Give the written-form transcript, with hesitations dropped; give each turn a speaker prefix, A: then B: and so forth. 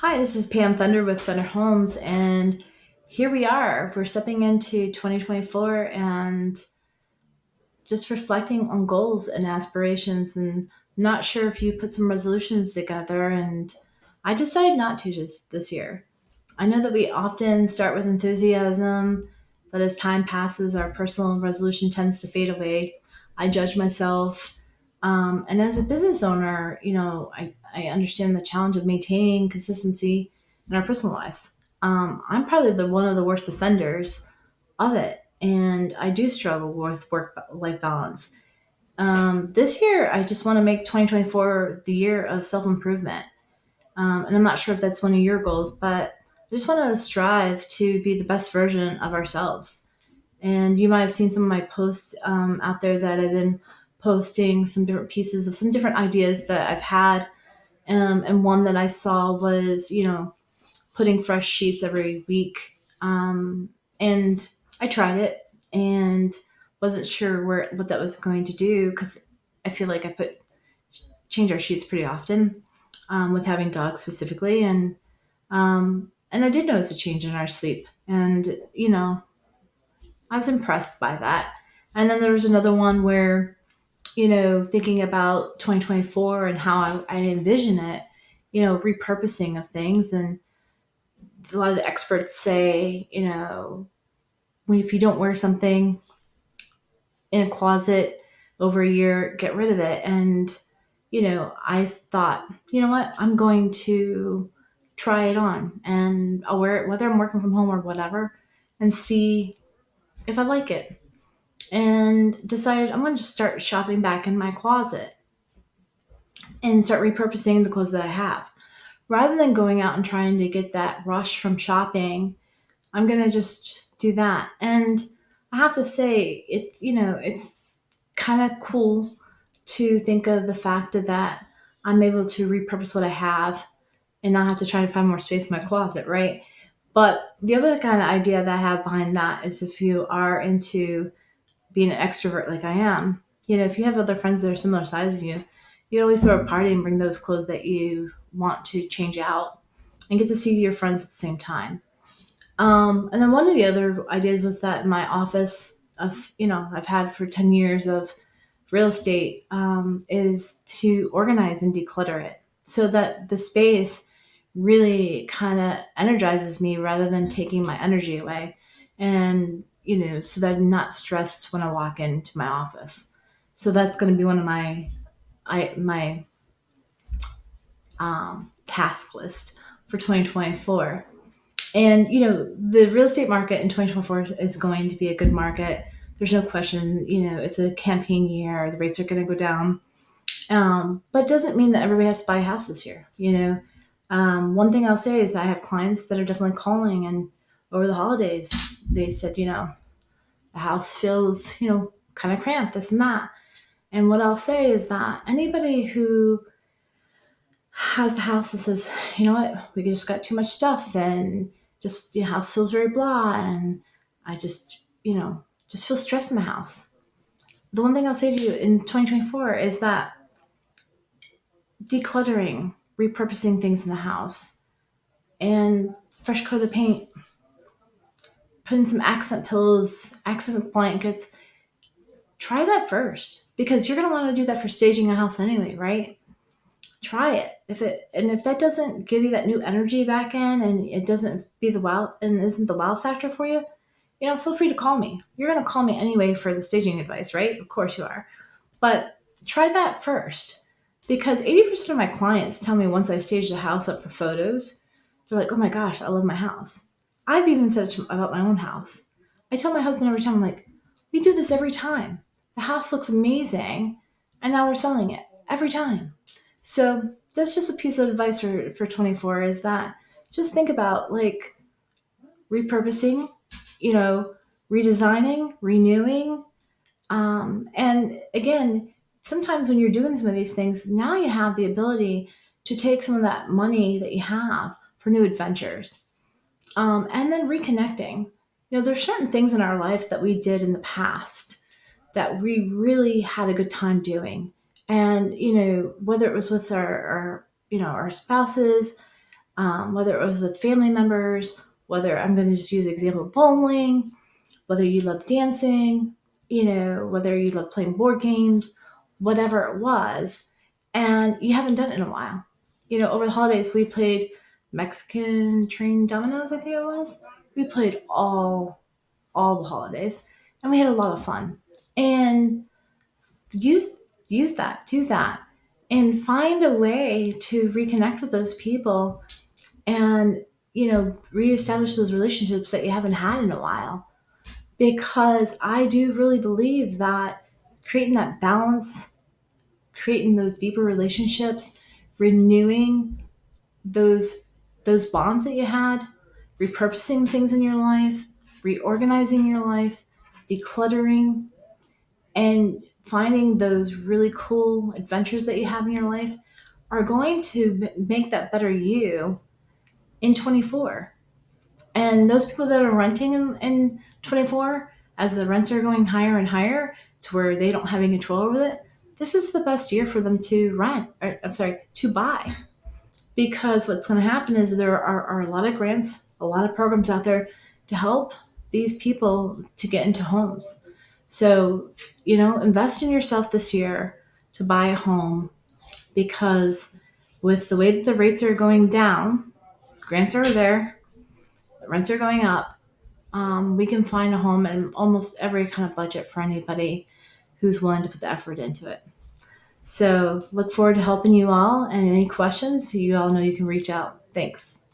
A: Hi, this is Pam Thunder with Thunder Homes, and here we are. We're stepping into 2024 and just reflecting on goals and aspirations. And not sure if you put some resolutions together, and I decided not to this year. I know that we often start with enthusiasm, but as time passes, our personal resolution tends to fade away. I judge myself. And as a business owner, I understand the challenge of maintaining consistency in our personal lives. I'm probably one of the worst offenders of it, and I do struggle with work life balance. This year, I just want to make 2024 the year of self improvement. And I'm not sure if that's one of your goals, but I just want to strive to be the best version of ourselves. And you might have seen some of my posts out there that I've been posting some different pieces of some different ideas that I've had. And one that I saw was, putting fresh sheets every week. And I tried it and wasn't sure what that was going to do because I feel like I put change our sheets pretty often with having dogs specifically, and I did notice a change in our sleep, and I was impressed by that. And then there was another one where thinking about 2024 and how I envision it, repurposing of things, and a lot of the experts say, if you don't wear something in a closet over a year, get rid of it. And I thought, you know what, I'm going to try it on and I'll wear it whether I'm working from home or whatever and see if I like it. And decided I'm going to start shopping back in my closet and start repurposing the clothes that I have. Rather than going out and trying to get that rush from shopping, I'm going to just do that. And I have to say, it's kind of cool to think of the fact that I'm able to repurpose what I have and not have to try to find more space in my closet, right? But the other kind of idea that I have behind that is if you are into being an extrovert like I am, if you have other friends that are similar size as you, you always throw a party and bring those clothes that you want to change out and get to see your friends at the same time. And then one of the other ideas was that in my office I've had for 10 years of real estate is to organize and declutter it so that the space really kind of energizes me rather than taking my energy away. And, so that I'm not stressed when I walk into my office. So that's going to be one of my task list for 2024. And the real estate market in 2024 is going to be a good market. There's no question. It's a campaign year. The rates are going to go down, but it doesn't mean that everybody has to buy a house this year. One thing I'll say is that I have clients that are definitely calling, and over the holidays, they said, the house feels, kind of cramped, this and that. And what I'll say is that anybody who has the house that says, you know what, we just got too much stuff and just the house feels very blah and I just feel stressed in my house. The one thing I'll say to you in 2024 is that decluttering, repurposing things in the house, and fresh coat of paint, putting some accent pillows, accent blankets, try that first because you're going to want to do that for staging a house anyway, right? Try it. If that doesn't give you that new energy back in and it doesn't be the wow and isn't the wow factor for you, feel free to call me. You're going to call me anyway for the staging advice, right? Of course you are. But try that first because 80% of my clients tell me once I stage the house up for photos, they're like, oh my gosh, I love my house. I've even said it about my own house. I tell my husband every time, I'm like, we do this every time. The house looks amazing and now we're selling it every time. So that's just a piece of advice for 24 is that just think about like repurposing, you know, redesigning, renewing. And again, sometimes when you're doing some of these things, now you have the ability to take some of that money that you have for new adventures. And then reconnecting. There's certain things in our life that we did in the past that we really had a good time doing. And, whether it was with our spouses, whether it was with family members, whether I'm going to just use the example of bowling, whether you love dancing, whether you love playing board games, whatever it was, and you haven't done it in a while. Over the holidays, we played Mexican train dominoes, I think it was. We played all the holidays, and we had a lot of fun. And use use that, do that, and find a way to reconnect with those people and reestablish those relationships that you haven't had in a while, because I do really believe that creating that balance, creating those deeper relationships, renewing those bonds that you had, repurposing things in your life, reorganizing your life, decluttering, and finding those really cool adventures that you have in your life are going to make that better you in 24. And those people that are renting in 24, as the rents are going higher and higher to where they don't have any control over it, this is the best year for them to rent, or, I'm sorry, to buy. Because what's going to happen is there are a lot of grants, a lot of programs out there to help these people to get into homes. So, invest in yourself this year to buy a home, because with the way that the rates are going down, grants are there, rents are going up, we can find a home in almost every kind of budget for anybody who's willing to put the effort into it. So look forward to helping you all, and any questions, you all know you can reach out. Thanks.